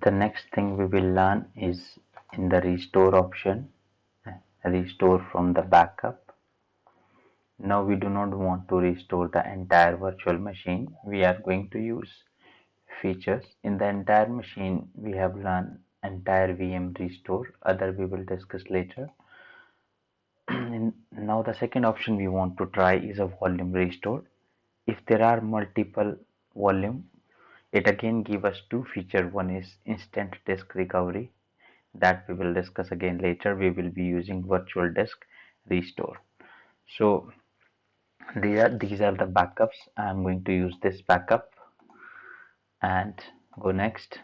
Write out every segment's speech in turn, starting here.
The next thing we will learn is in the restore option, restore from the backup. Now we do not want to restore the entire virtual machine. We are going to use features. In the entire machine, we have learned entire VM restore. Other we will discuss later. Now the second option we want to try is a volume restore. If there are multiple volume, it again give us two feature. One is instant disk recovery, that we will discuss again later. We will be using virtual disk restore. So these are the backups. I'm going to use this backup and go next.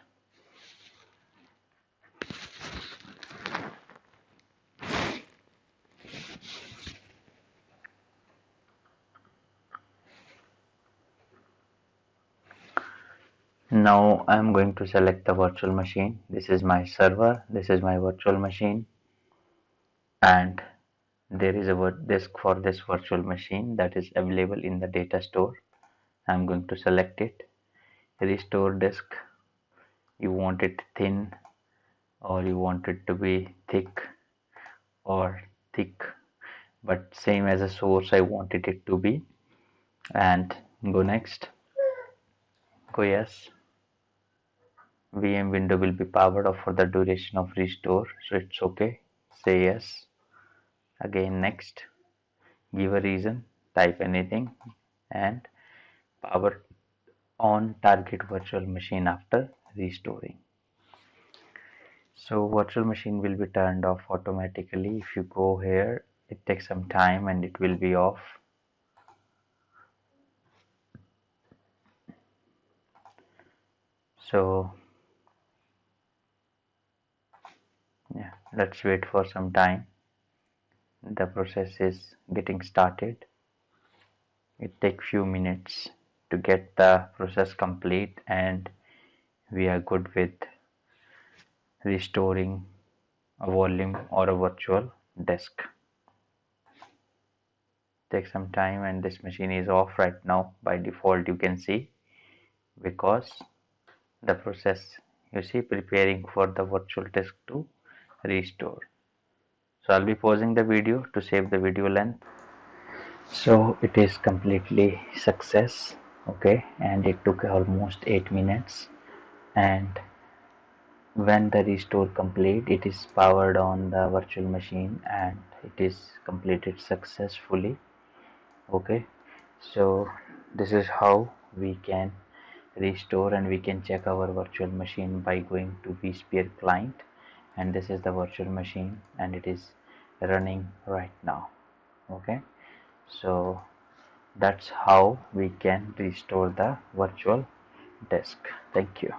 Now I'm going to select the virtual machine. This is my server, this is my virtual machine, and there is a disk for this virtual machine that is available in the data store. I'm going to select it. Restore disk. You want it thin or you want it to be thick or thick, but same as a source I wanted it to be. And go next. Go yes. VM window will be powered off for the duration of restore, so it's okay. Say yes. Again next. Give a reason, type anything, and power on target virtual machine after restoring. So virtual machine will be turned off automatically. If you go here, it takes some time and it will be off. So yeah, let's wait for some time. The process is getting started. It takes few minutes to get the process complete, and we are good with restoring a volume or a virtual disk. Take some time, and this machine is off right now by default, you can see, because the process, you see, preparing for the virtual disk to restore. So I'll be pausing the video to save the video length. So it is completely success, okay, and it took almost 8 minutes. And when the restore complete, it is powered on the virtual machine and it is completed successfully. Okay, so this is how we can restore, and we can check our virtual machine by going to vSphere client, and this is the virtual machine and it is running right now. Okay, so that's how we can restore the virtual disk. Thank you.